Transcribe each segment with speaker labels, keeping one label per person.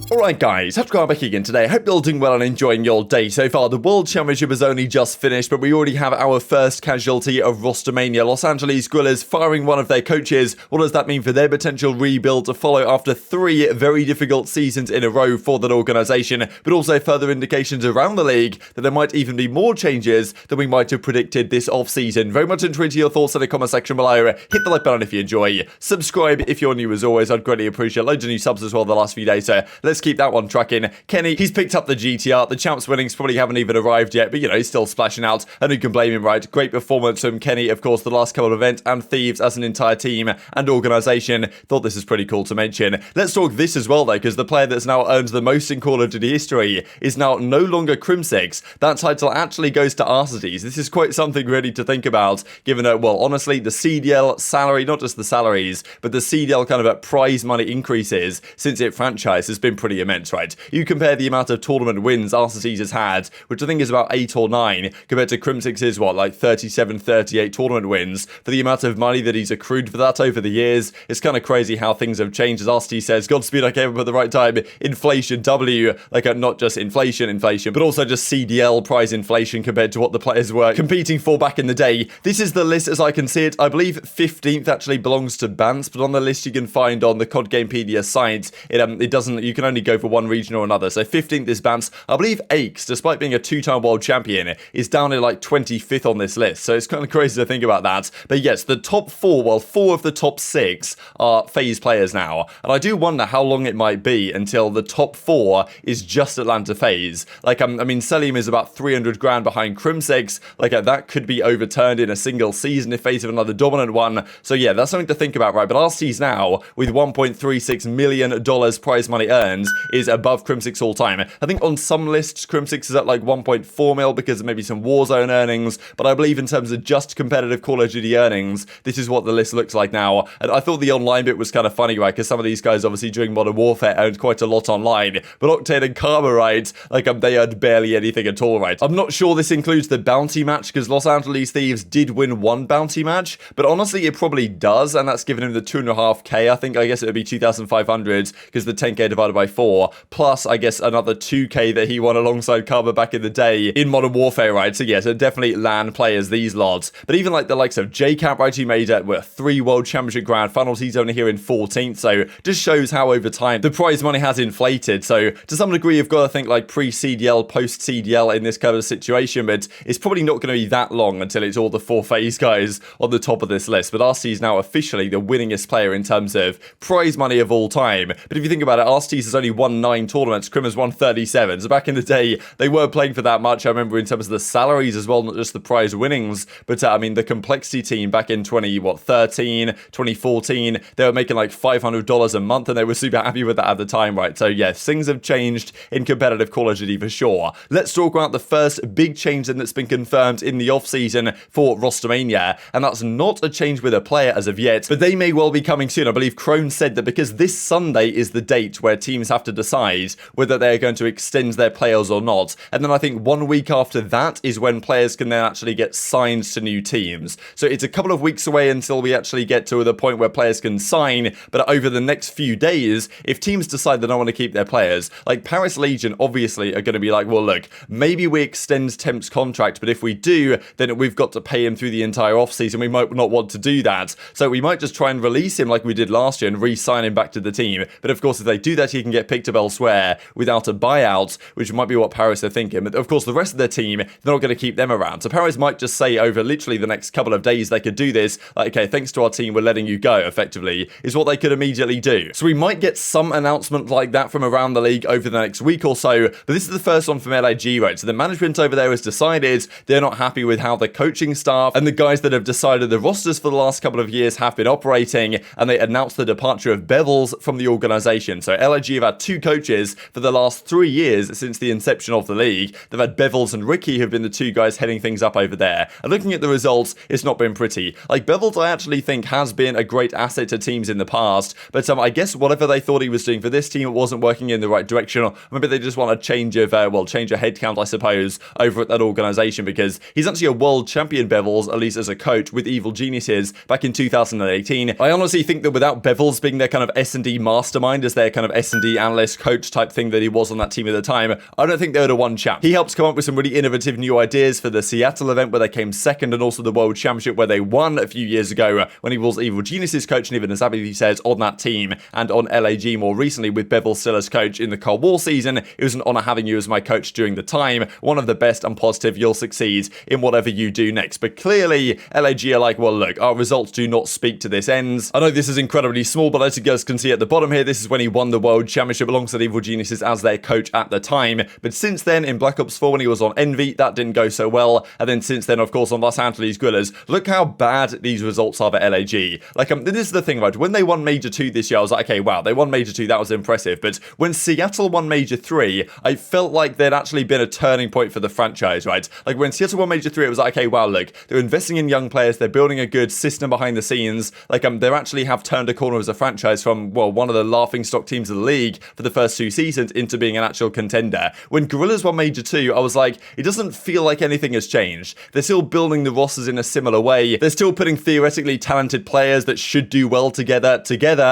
Speaker 1: Alright guys, TacticalRab back again today. Hope you're all doing well and enjoying your day so far. The World Championship has only just finished, but we already have our first casualty of Rostermania. Los Angeles Guerrillas firing one of their coaches. What does that mean for their potential rebuild to follow after 3 very difficult seasons in a row for that organisation, but also further indications around the league that there might even be more changes than we might have predicted this off-season. Very much intrigued to your thoughts in the comment section below. Hit the like button if you enjoy. Subscribe if you're new as always. I'd greatly appreciate loads of new subs as well the last few days, so let's keep that one tracking. Kenny, he's picked up the GTR. The champs winnings probably haven't even arrived yet, but you know, he's still splashing out, and who can blame him, right? Great performance from Kenny, of course, the last couple of events, and Thieves as an entire team and organisation. Thought this is pretty cool to mention. Let's talk this as well, though, because the player that's now earned the most in Call of Duty history is now no longer Crimsix. That title actually goes to Arcitys. This is quite something really to think about, given that, well, honestly, the CDL salary, not just the salaries, but the CDL kind of prize money increases since it franchised has been pretty immense, right? You compare the amount of tournament wins Arcitys has had, which I think is about 8 or 9, compared to Crimsix's, what, like 37, 38 tournament wins, for the amount of money that he's accrued for that over the years. It's kind of crazy how things have changed. As Arcitys says, Godspeed, I came up at the right time. Inflation W, like not just inflation, but also just CDL prize inflation compared to what the players were competing for back in the day. This is the list as I can see it. I believe 15th actually belongs to Bance, but on the list you can find on the COD Gamepedia site, it doesn't, you can only go for one region or another. So 15th is Bance. I believe aBeZy, despite being a 2-time world champion, is down in like 25th on this list. So it's kind of crazy to think about that. But yes, the top 4, well, 4 of the top 6 are FaZe players now. And I do wonder how long it might be until the top 4 is just Atlanta FaZe. Like, I mean, Cellium is about 300 grand behind Crimsix. Like, that could be overturned in a single season if FaZe have another dominant one. So yeah, that's something to think about, right? But Arcitys now, with $1.36 million prize money earned, is above Crimsix all time. I think on some lists, Crimsix is at like 1.4 mil because of maybe some Warzone earnings, but I believe in terms of just competitive Call of Duty earnings, this is what the list looks like now. And I thought the online bit was kind of funny, right? Because some of these guys, obviously, during Modern Warfare earned quite a lot online, but Octane and Karma, right? Like, they earned barely anything at all, right? I'm not sure this includes the bounty match, because Los Angeles Thieves did win one bounty match, but honestly, it probably does, and that's given him the 2.5k. I guess it would be 2,500, because the 10k divided by 4, plus, I guess, another 2k that he won alongside Karma back in the day in Modern Warfare, right? So yeah, so definitely LAN players, these lots. But even like the likes of JCap, right, who made 3 World Championship Grand Finals, he's only here in 14th, so just shows how over time the prize money has inflated. So to some degree, you've got to think like pre-CDL, post-CDL in this kind of situation, but it's probably not going to be that long until it's all the 4 FaZe guys on the top of this list. But RC is now officially the winningest player in terms of prize money of all time. But if you think about it, Arcitys has only won 9 tournaments, Crim has won 37. So back in the day, they weren't playing for that much. I remember in terms of the salaries as well, not just the prize winnings, but I mean, the Complexity team back in 2014, they were making like $500 a month, and they were super happy with that at the time, right? So yes, things have changed in competitive Call of Duty for sure. Let's talk about the first big change then that's been confirmed in the off-season for Rostermania, and that's not a change with a player as of yet, but they may well be coming soon. I believe Crone said that because this Sunday is the date where teams have to decide whether they're going to extend their players or not, and then I think 1 week after that is when players can then actually get signed to new teams. So it's a couple of weeks away until we actually get to the point where players can sign, but over the next few days, if teams decide they don't want to keep their players, like Paris Legion obviously are going to be like, well look, maybe we extend Temp's contract, but if we do, then we've got to pay him through the entire offseason. We might not want to do that, so we might just try and release him like we did last year and re-sign him back to the team. But of course, if they do that, he can get picked up elsewhere without a buyout, which might be what Paris are thinking. But of course, the rest of their team, they're not going to keep them around. So Paris might just say over literally the next couple of days they could do this, like, okay, thanks to our team, we're letting you go, effectively, is what they could immediately do. So we might get some announcement like that from around the league over the next week or so, but this is the first one from LAG, right? So the management over there has decided they're not happy with how the coaching staff and the guys that have decided the rosters for the last couple of years have been operating, and they announced the departure of Bevils from the organization. So LAG have had 2 coaches for the last 3 years since the inception of the league. They've had Bevils and Ricky, who've been the 2 guys heading things up over there. And looking at the results, it's not been pretty. Like, Bevils, I actually think, has been a great asset to teams in the past, but I guess whatever they thought he was doing for this team, it wasn't working in the right direction, or maybe they just want a change of, change of headcount, I suppose, over at that organization, because he's actually a world champion, Bevils, at least as a coach, with Evil Geniuses back in 2018. I honestly think that without Bevils being their kind of S&D mastermind, as their kind of S&D S&D analyst, coach type thing that he was on that team at the time, I don't think they would have won champ. He helped come up with some really innovative new ideas for the Seattle event where they came second, and also the World Championship where they won a few years ago when he was Evil Genius's coach, and even as aBeZy says, on that team, and on LAG more recently with Bevils still as coach in the Cold War season. It was an honor having you as my coach during the time. One of the best and positive. You'll succeed in whatever you do next. But clearly, LAG are like, well, look, our results do not speak to this ends. I know this is incredibly small, but as you guys can see at the bottom here, this is when he won the World Championship alongside Evil Geniuses as their coach at the time. But since then, in Black Ops 4, when he was on Envy, that didn't go so well. And then since then, of course, on Los Angeles Guerrillas, look how bad these results are for LAG. Like, this is the thing, right? When they won Major 2 this year, I was like, okay, wow, they won Major 2, that was impressive. But when Seattle won Major 3, I felt like there'd actually been a turning point for the franchise, right? Like, when Seattle won Major 3, it was like, okay, wow, look, they're investing in young players, they're building a good system behind the scenes. Like, they actually have turned a corner as a franchise from, well, one of the laughingstock teams of the league for the first 2 seasons into being an actual contender. When Guerrillas won Major 2, I was like, it doesn't feel like anything has changed. They're still building the rosters in a similar way. They're still putting theoretically talented players that should do well together,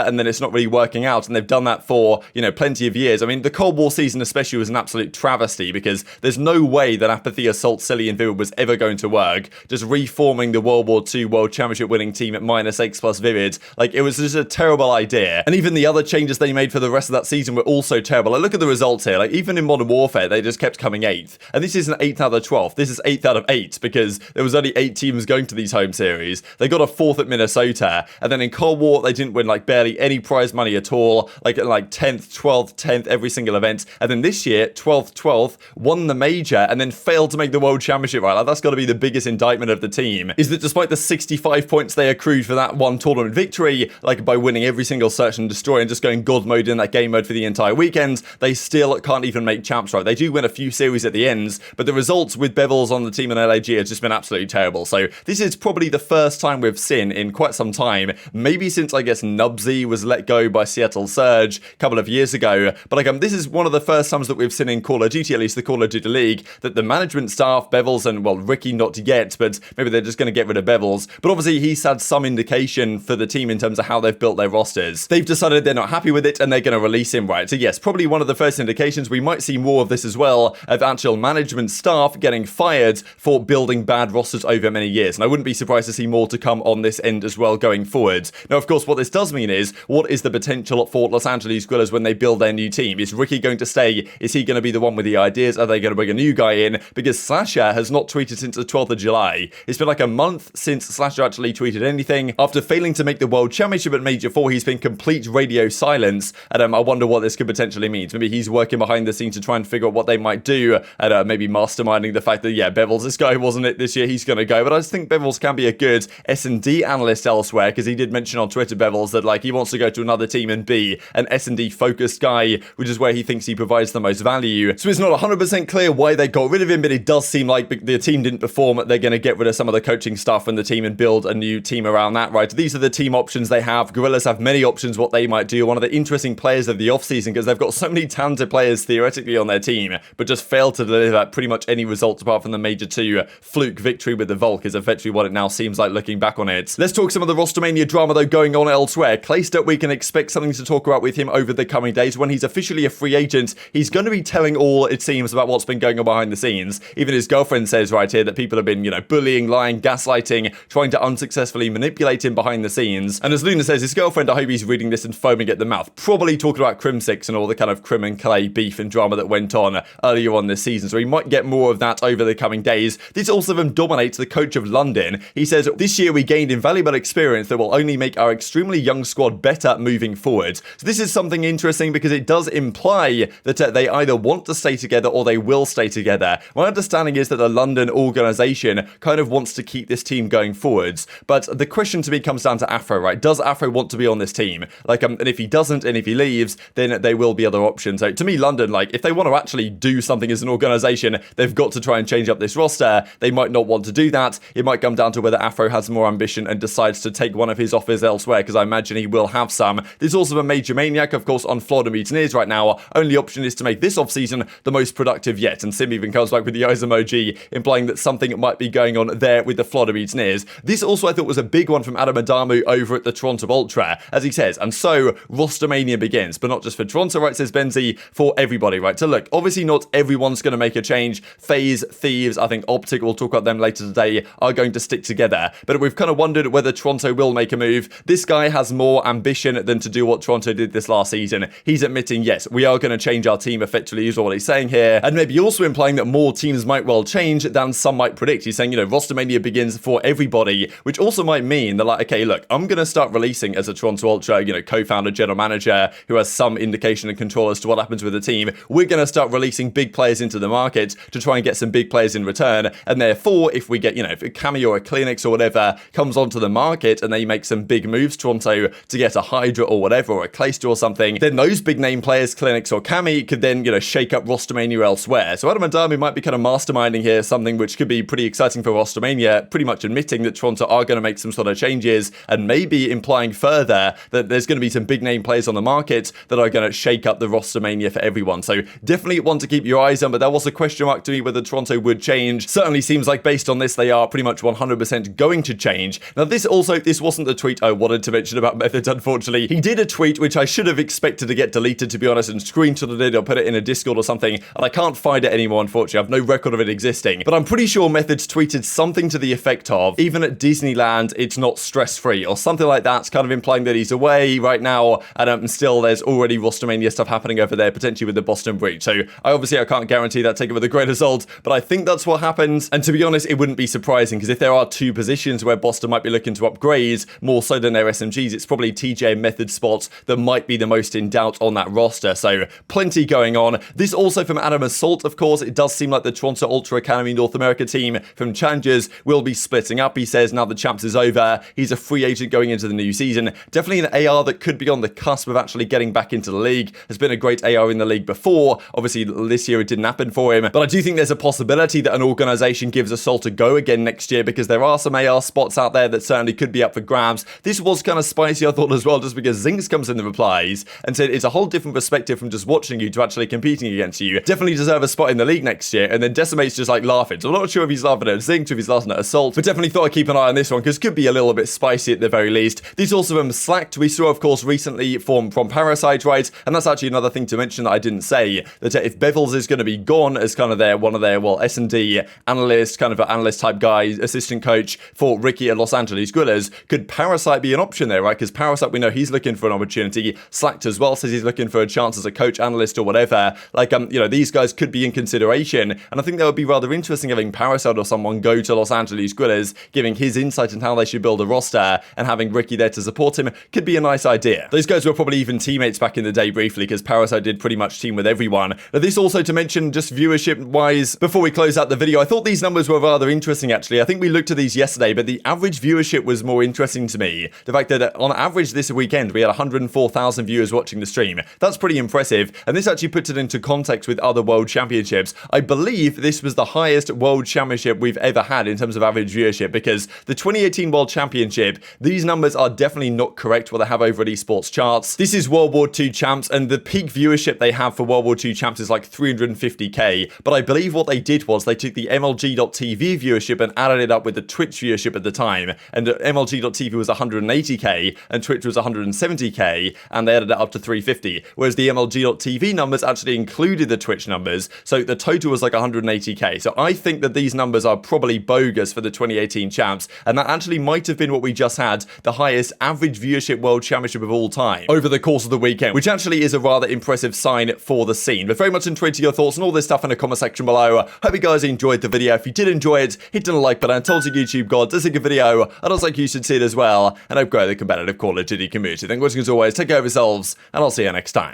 Speaker 1: and then it's not really working out. And they've done that for, you know, plenty of years. I mean, the Cold War season especially was an absolute travesty because there's no way that Apathy, Assault, Silly, and Vivid was ever going to work. Just reforming the World War II World Championship winning team at -X plus Vivid. Like, it was just a terrible idea. And even the other changes they made for the rest of that season were also terrible. Like, look at the results here. Like, even in Modern Warfare, they just kept coming 8th. And this isn't 8th out of 12th. This is 8th out of 8 because there was only 8 teams going to these home series. They got a 4th at Minnesota. And then in Cold War, they didn't win, like, barely any prize money at all. Like 10th, 12th, 10th, every single event. And then this year, 12th, won the major and then failed to make the World Championship, right? Like, that's got to be the biggest indictment of the team, is that despite the 65 points they accrued for that one tournament victory, like by winning every single search and destroy and just going God mode in that game mode for the entire weekend, they still can't even make champs, right? They do win a few series at the ends, but the results with Bevils on the team in LAG have just been absolutely terrible. So this is probably the first time we've seen in quite some time, maybe since I guess Nubsy was let go by Seattle Surge a couple of years ago. But like, this is one of the first times that we've seen in Call of Duty, at least the Call of Duty League, that the management staff, Bevils and, well, Ricky not yet, but maybe they're just going to get rid of Bevils. But obviously he's had some indication for the team in terms of how they've built their rosters. They've decided they're not happy with it and they're going to release him, right? So yes, probably one of the first indications we might see more of this as well, of actual management staff getting fired for building bad rosters over many years. And I wouldn't be surprised to see more to come on this end as well going forward. Now, of course, what this does mean is, what is the potential for Los Angeles Guerrillas when they build their new team? Is Ricky going to stay? Is he going to be the one with the ideas? Are they going to bring a new guy in? Because Slasher has not tweeted since the 12th of July. It's been like a month since Slasher actually tweeted anything. After failing to make the World Championship at Major 4, he's been complete radio silence. And I wonder what this could potentially mean. Maybe he's working behind the scenes to try and figure out what they might do, and maybe masterminding the fact that, yeah, Bevils, this guy wasn't it this year, he's going to go. But I just think Bevils can be a good S&D analyst elsewhere, because he did mention on Twitter, Bevils, that like he wants to go to another team and be an S&D focused guy, which is where he thinks he provides the most value. So it's not 100% clear why they got rid of him, but it does seem like the team didn't perform. They're going to get rid of some of the coaching stuff in the team and build a new team around that, right? These are the team options they have. Guerrillas have many options what they might do. One of the interesting players of the offseason, because they've got so many talented players theoretically on their team, but just failed to deliver pretty much any results apart from the Major 2 fluke victory with the Volk is effectively what it now seems like looking back on it. Let's talk some of the Rostermania drama though going on elsewhere. Clayster, we can expect something to talk about with him over the coming days. When he's officially a free agent, he's going to be telling all, it seems, about what's been going on behind the scenes. Even his girlfriend says right here that people have been, you know, bullying, lying, gaslighting, trying to unsuccessfully manipulate him behind the scenes. And as Luna says, his girlfriend, I hope he's reading this and foaming at the mouth, probably talking about Crimsix and all the kind of Crim and Clay beef and drama that went on earlier on this season. So we might get more of that over the coming days. This also then dominates the coach of London. He says, this year we gained invaluable experience that will only make our extremely young squad better moving forward. So this is something interesting because it does imply that they either want to stay together or they will stay together. My understanding is that the London organisation kind of wants to keep this team going forwards. But the question to me comes down to Afro, right? Does Afro want to be on this team? Like, and if he doesn't, and if he leaves, then there will be other options. So to me, London, like, if they want to actually do something as an organisation, they've got to try and change up this roster. They might not want to do that. It might come down to whether Afro has more ambition and decides to take one of his offers elsewhere, because I imagine he will have some. There's also a major maniac, of course, on Florida Mutineers right now. Only option is to make this offseason the most productive yet. And Simp even comes back with the eyes emoji, implying that something might be going on there with the Florida Mutineers. This also, I thought, was a big one from Adam Adamu over at the Toronto Ultra, as he says, and so Rostermania begins. but not just for Toronto, right, says aBeZy, for everybody, right? So look, obviously not everyone's going to make a change. FaZe, Thieves, I think OpTic, we'll talk about them later today, are going to stick together. But we've kind of wondered whether Toronto will make a move. This guy has more ambition than to do what Toronto did this last season. He's admitting, yes, we are going to change our team effectively, is what he's saying here. And maybe also implying that more teams might well change than some might predict. He's saying, you know, Rostermania begins for everybody, which also might mean that, like, okay, look, I'm going to start releasing as a Toronto Ultra, you know, co-founder, general manager, who has some indication and control as to what happens with the team. We're going to start releasing big players into the market to try and get some big players in return. And therefore, if we get, you know, if a Cammy or a CleanX or whatever comes onto the market and they make some big moves, Toronto, to get a Hydra or whatever, or a Clayster or something, then those big name players, CleanX or Cammy, could then, you know, shake up Rostermania elsewhere. So aBeZy might be kind of masterminding here something which could be pretty exciting for Rostermania, pretty much admitting that Toronto are going to make some sort of changes and maybe implying further that there's going to be some big name players on the market that are going to shake up the Rostermania for everyone. So definitely one to keep your eyes on, but that was a question mark to me whether Toronto would change. Certainly seems like based on this, they are pretty much 100% going to change. Now this wasn't the tweet I wanted to mention about Methodz, unfortunately. He did a tweet which I should have expected to get deleted, to be honest, and screenshotted it or put it in a Discord or something, and I can't find it anymore, unfortunately. I have no record of it existing. But I'm pretty sure Methodz tweeted something to the effect of, even at Disneyland, it's not stress-free, or something like that, kind of implying that he's away right now, and still there's already Rostermania stuff happening over there, potentially with the Boston breach. So I can't guarantee that, take it with a grain of salt, but I think that's what happens. And to be honest, it wouldn't be surprising, because if there are two positions where Boston might be looking to upgrade, more so than their SMGs, it's probably TJ and Methodz spots that might be the most in doubt on that roster. So plenty going on. This also from Adam Assault, of course. It does seem like the Toronto Ultra Academy North America team from Challengers will be splitting up. He says now the Champs is over, he's a free agent going into the new season. Definitely an AR that could be on the cusp of actually getting back into the league. Has been a great AR in the league before. Obviously this year it didn't happen for him, but I do think there's a possibility that an organization gives Assault a go again next year, because there are some AR spots out there that certainly could be up for grabs. This was kind of spicy, I thought, as well, just because Zinx comes in the replies and said it's a whole different perspective from just watching you to actually competing against you. Definitely deserve a spot in the league next year. And then Decimate's just like laughing. So I'm not sure if he's laughing at Zinx or if he's laughing at Assault, but definitely thought I'd keep an eye on this one, because it could be a little bit spicy at the very least. These also from Slacked, we saw, of course, recently from Parasite, right? And that's actually another thing to mention that I didn't say, that if Bevils is going to be gone as kind of one of their, well, S&D analyst, kind of an analyst type guy, assistant coach for Ricky at Los Angeles Guerrillas, could Parasite be an option there, right? Because Parasite, we know he's looking for an opportunity. Slacked as well says he's looking for a chance as a coach, analyst, or whatever. Like, you know, these guys could be in consideration, and I think that would be rather interesting having Parasite or someone go to Los Angeles Guerrillas, giving his insight into how they should build a roster, and having Ricky there to support him could be a nice idea. Those guys were probably even teammates back in the day briefly, because Parasite did pretty much team with everyone. Now, this also to mention, just viewership-wise, before we close out the video, I thought these numbers were rather interesting, actually. I think we looked at these yesterday, but the average viewership was more interesting to me. The fact that on average this weekend, we had 104,000 viewers watching the stream. That's pretty impressive, and this actually puts it into context with other World Championships. I believe this was the highest World Championship we've ever had in terms of average viewership, because the 2018 World Championship, these numbers are definitely not correct what they have over at Esports charts. This is World War II Champs, and the peak viewership they have for World War II Champs is like 350k, but I believe what they did was they took the MLG.TV viewership and added it up with the Twitch viewership at the time, and MLG.TV was 180k and Twitch was 170k, and they added it up to 350, whereas the MLG.TV numbers actually included the Twitch numbers, so the total was like 180k. So I think that these numbers are probably bogus for the 2018 champs, and that actually might have been what we just had, the highest average viewership World Championship of all time over the course of the weekend, which actually is a rather impressive sign for the scene. But very much enjoyed your thoughts and all this stuff in the comment section below. Hope you guys enjoyed the video. If you did enjoy it, hit the like button and told your YouTube god this is a good video, and also like you should see it as well, and I've grown the competitive Call of Duty community. Thank you for watching as always, take care of yourselves, and I'll see you next time.